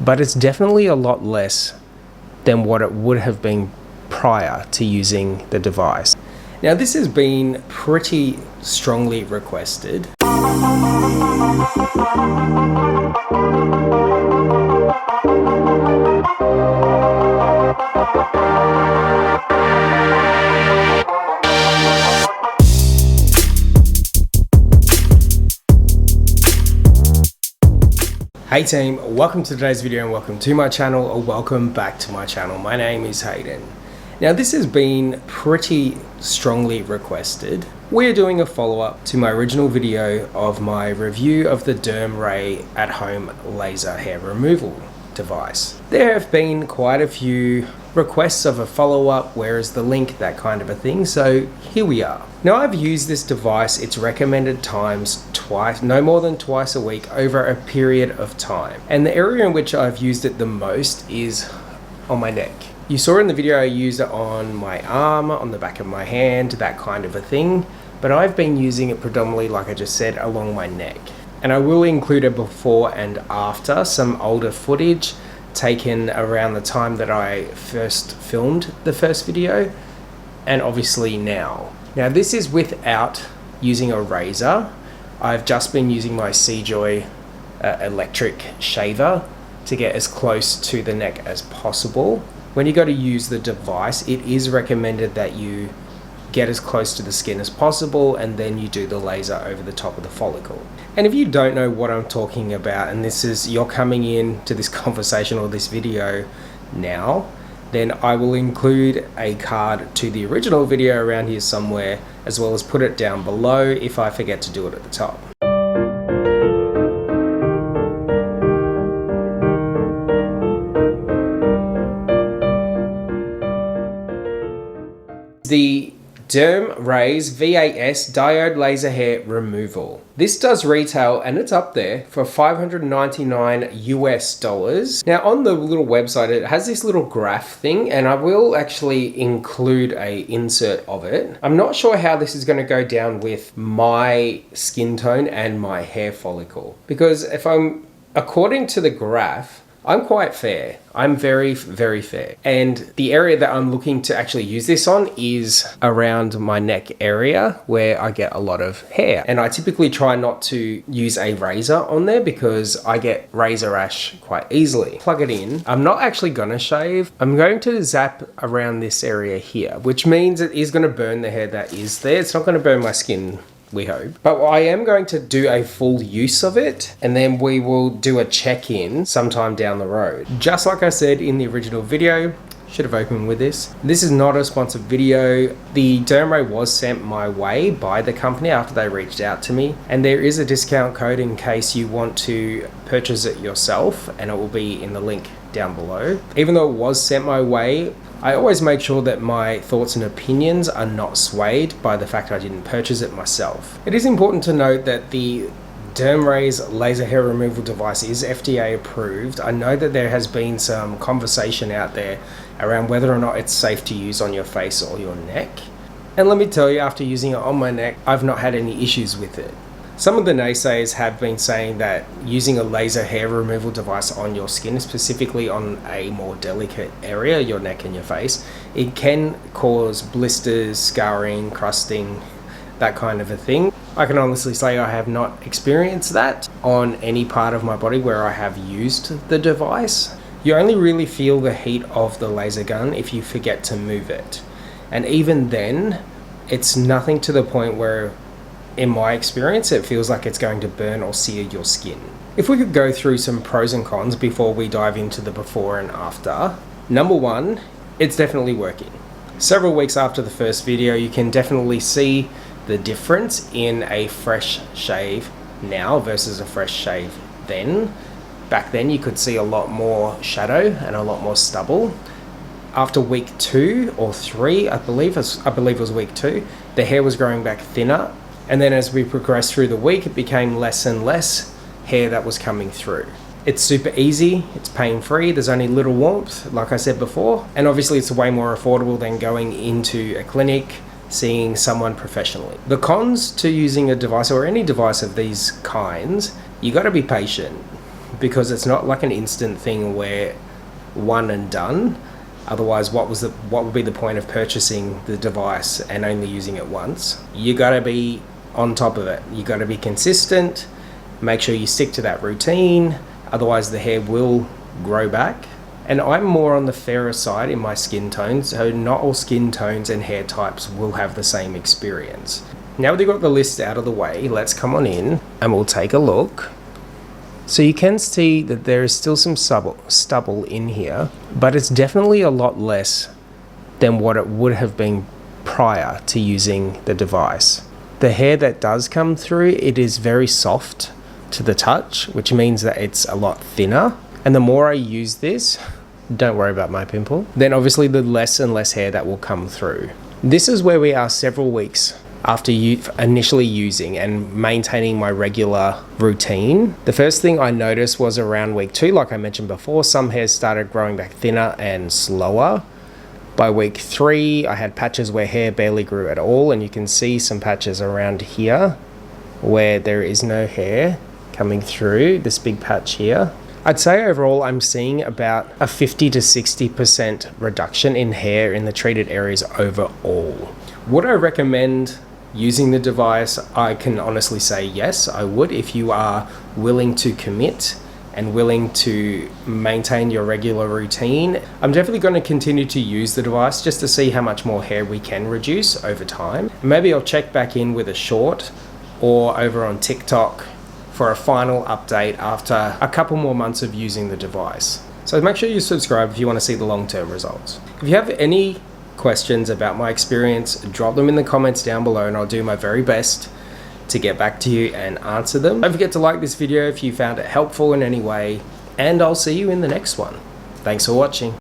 but it's definitely a lot less than what it would have been prior to using the device. Now, this has been pretty strongly requested. Hey team, welcome to today's video and welcome to my channel, or welcome back to my channel. My name is Hayden. Now, this has been pretty strongly requested. We're doing a follow-up to my original video of my review of the Dermray at-home laser hair removal device. There have been quite a few requests of a follow-up, where is the link, that kind of a thing, so here we are. Now, I've used this device its recommended times twice, no more than twice a week, over a period of time. And the area in which I've used it the most is on my neck. You saw in the video I used it on my arm, on the back of my hand, that kind of a thing, but I've been using it predominantly, like I just said, along my neck. And I will include a before and after, some older footage taken around the time that I first filmed the first video, and obviously now. Now, this is without using a razor. I've just been using my Seajoy electric shaver to get as close to the neck as possible. When you go to use the device, it is recommended that you get as close to the skin as possible, and then you do the laser over the top of the follicle. And if you don't know what I'm talking about, and you're coming in to this conversation or this video now, then I will include a card to the original video around here somewhere, as well as put it down below if I forget to do it at the top. The Dermrays VAS diode laser hair removal. This does retail, and it's up there, for $599 US. Now, on the little website, it has this little graph thing, and I will actually include a insert of it. I'm not sure how this is going to go down with my skin tone and my hair follicle, because according to the graph, I'm quite fair. I'm very, very fair. And the area that I'm looking to actually use this on is around my neck area, where I get a lot of hair. And I typically try not to use a razor on there because I get razor rash quite easily. Plug it in. I'm not actually gonna shave. I'm going to zap around this area here, which means it is gonna burn the hair that is there. It's not gonna burn my skin, we hope. But I am going to do a full use of it, and then we will do a check-in sometime down the road. Just like I said in the original video, should have opened with this. This is not a sponsored video. The Dermray was sent my way by the company after they reached out to me, and there is a discount code in case you want to purchase it yourself, and it will be in the link down below. Even though it was sent my way, I always make sure that my thoughts and opinions are not swayed by the fact I didn't purchase it myself. It is important to note that the Dermrays laser hair removal device is FDA approved. I know that there has been some conversation out there around whether or not it's safe to use on your face or your neck. And let me tell you, after using it on my neck, I've not had any issues with it. Some of the naysayers have been saying that using a laser hair removal device on your skin, specifically on a more delicate area, your neck and your face, it can cause blisters, scarring, crusting, that kind of a thing. I can honestly say I have not experienced that on any part of my body where I have used the device. You only really feel the heat of the laser gun if you forget to move it. And even then, it's nothing to the point where, in my experience, it feels like it's going to burn or sear your skin. If we could go through some pros and cons before we dive into the before and after. Number one, it's definitely working. Several weeks after the first video, you can definitely see the difference in a fresh shave now versus a fresh shave then. Back then, you could see a lot more shadow and a lot more stubble. After week 2 or 3, I believe it was week 2, the hair was growing back thinner. And then as we progressed through the week, it became less and less hair that was coming through. It's super easy, it's pain-free, there's only little warmth, like I said before, and obviously it's way more affordable than going into a clinic, seeing someone professionally. The cons to using a device, or any device of these kinds, you gotta be patient. because it's not like an instant thing where one and done. Otherwise, what would be the point of purchasing the device and only using it once? You gotta be on top of it. You gotta be consistent. Make sure you stick to that routine. Otherwise, the hair will grow back. And I'm more on the fairer side in my skin tones, so not all skin tones and hair types will have the same experience. Now that we've got the list out of the way, let's come on in and we'll take a look. So you can see that there is still some stubble in here, but it's definitely a lot less than what it would have been prior to using the device. The hair that does come through, it is very soft to the touch, which means that it's a lot thinner. And the more I use this, don't worry about my pimple, then obviously the less and less hair that will come through. This is where we are several weeks after initially using and maintaining my regular routine. The first thing I noticed was around week 2, like I mentioned before, some hairs started growing back thinner and slower. By week 3, I had patches where hair barely grew at all, and you can see some patches around here where there is no hair coming through, this big patch here. I'd say overall I'm seeing about a 50 to 60% reduction in hair in the treated areas overall. Would I recommend using the device? I can honestly say yes, I would, if you are willing to commit and willing to maintain your regular routine. I'm definitely going to continue to use the device just to see how much more hair we can reduce over time. Maybe I'll check back in with a short or over on TikTok for a final update after a couple more months of using the device. So make sure you subscribe if you want to see the long-term results. If you have any questions about my experience, drop them in the comments down below and I'll do my very best to get back to you and answer them. Don't forget to like this video if you found it helpful in any way, and I'll see you in the next one. Thanks for watching.